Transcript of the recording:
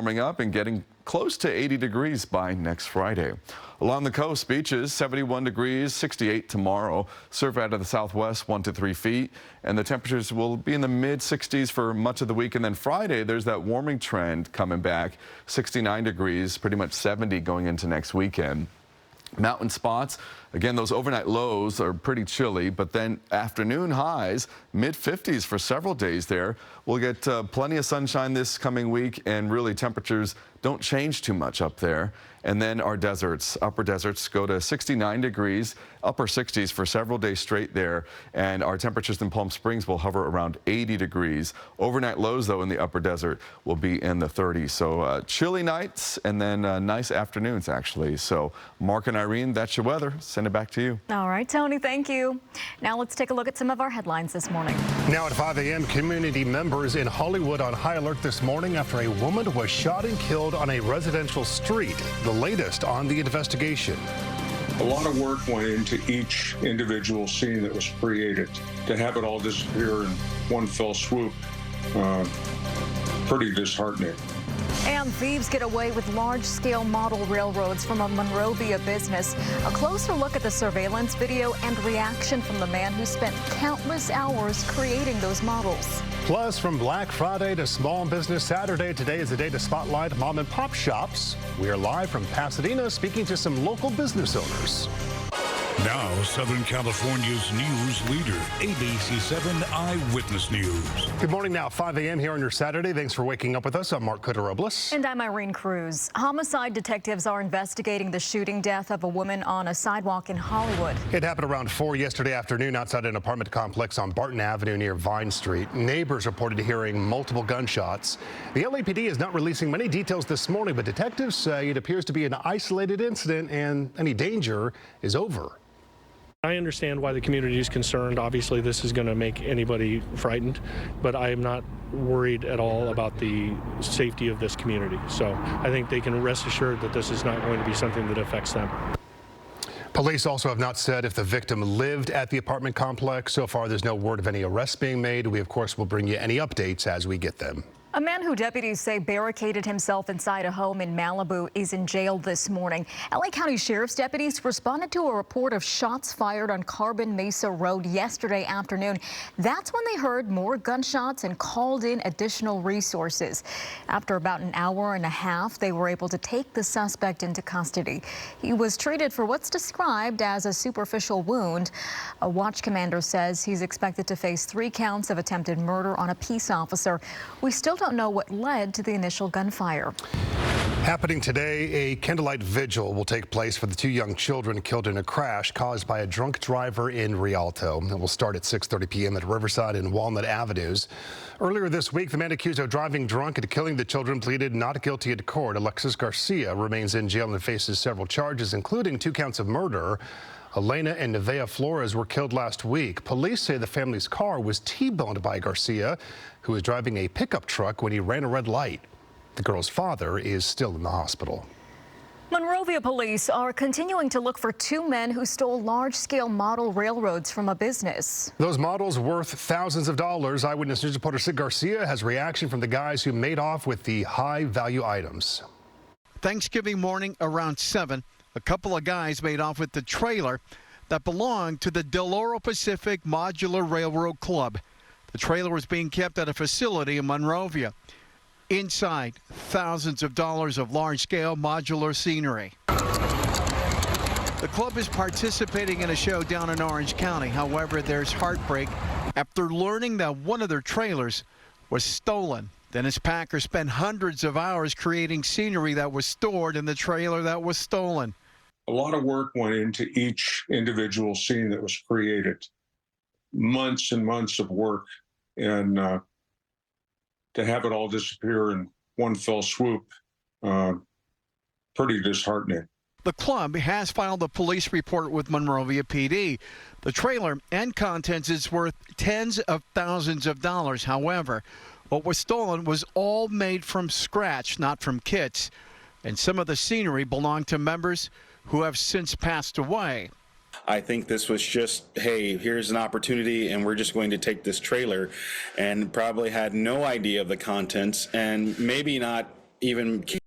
warming up and getting close to 80 degrees by next Friday. Along the coast, beaches, 71 degrees, 68 tomorrow. Surf out of the southwest, 1 to 3 feet. And the temperatures will be in the mid-60s for much of the week. And then Friday, there's that warming trend coming back. 69 degrees, pretty much 70 going into next weekend. Mountain spots, again, those overnight lows are pretty chilly, but then afternoon highs, mid-50s for several days there. We'll get plenty of sunshine this coming week, and really temperatures don't change too much up there. And then our deserts, upper deserts go to 69 degrees, upper 60s for several days straight there. And our temperatures in Palm Springs will hover around 80 degrees. Overnight lows, though, in the upper desert will be in the 30s. So chilly nights and then nice afternoons, actually. So Mark and Irene, that's your weather. Send it back to you. All right, Tony, thank you. Now let's take a look at some of our headlines this morning. Now at 5 a.m., community members in Hollywood on high alert this morning after a woman was shot and killed on a residential street. The latest on the investigation. A lot of work went into each individual scene that was created. To have it all disappear in one fell swoop, pretty disheartening. And thieves get away with large-scale model railroads from a Monrovia business. A closer look at the surveillance video and reaction from the man who spent countless hours creating those models. Plus, from Black Friday to Small Business Saturday, today is the day to spotlight mom and pop shops. We are live from Pasadena speaking to some local business owners. Now, Southern California's news leader, ABC 7 Eyewitness News. Good morning now, 5 a.m. here on your Saturday. Thanks for waking up with us. I'm Mark Cotorobles. And I'm Irene Cruz. Homicide detectives are investigating the shooting death of a woman on a sidewalk in Hollywood. It happened around 4 yesterday afternoon outside an apartment complex on Barton Avenue near Vine Street. Neighbors reported hearing multiple gunshots. The LAPD is not releasing many details this morning, but detectives say it appears to be an isolated incident and any danger is over. I understand why the community is concerned. Obviously, this is going to make anybody frightened, but I am not worried at all about the safety of this community. So I think they can rest assured that this is not going to be something that affects them. Police also have not said if the victim lived at the apartment complex. So far, there's no word of any arrests being made. We, of course, will bring you any updates as we get them. A man who deputies say barricaded himself inside a home in Malibu is in jail this morning. LA County Sheriff's deputies responded to a report of shots fired on Carbon Mesa Road yesterday afternoon. That's when they heard more gunshots and called in additional resources. After about an hour and a half, they were able to take the suspect into custody. He was treated for what's described as a superficial wound. A watch commander says he's expected to face 3 counts of attempted murder on a peace officer. We still don't know what led to the initial gunfire. Happening today, a candlelight vigil will take place for the 2 young children killed in a crash caused by a drunk driver in Rialto. It will start at 6:30 p.m. at Riverside and Walnut Avenues. Earlier this week, the man accused of driving drunk and killing the children pleaded not guilty at court. Alexis Garcia remains in jail and faces several charges, including 2 counts of murder. Elena and Nevaeh Flores were killed last week. Police say the family's car was T-boned by Garcia, who was driving a pickup truck when he ran a red light. The girl's father is still in the hospital. Monrovia police are continuing to look for 2 men who stole large-scale model railroads from a business. Those models worth thousands of dollars. Eyewitness News reporter Sid Garcia has reaction from the guys who made off with the high-value items. Thanksgiving morning around 7, a couple of guys made off with the trailer that belonged to the Del Oro Pacific Modular Railroad Club. The trailer was being kept at a facility in Monrovia. Inside, thousands of dollars of large-scale modular scenery. The club is participating in a show down in Orange County. However, there's heartbreak after learning that one of their trailers was stolen. Dennis Packer spent hundreds of hours creating scenery that was stored in the trailer that was stolen. A lot of work went into each individual scene that was created. Months and months of work, and to have it all disappear in one fell swoop, pretty disheartening. The club has filed a police report with Monrovia PD. The trailer and contents is worth tens of thousands of dollars. However, what was stolen was all made from scratch, not from kits. And some of the scenery belonged to members who have since passed away. I think this was just, hey, here's an opportunity and we're just going to take this trailer, and probably had no idea of the contents and maybe not even keep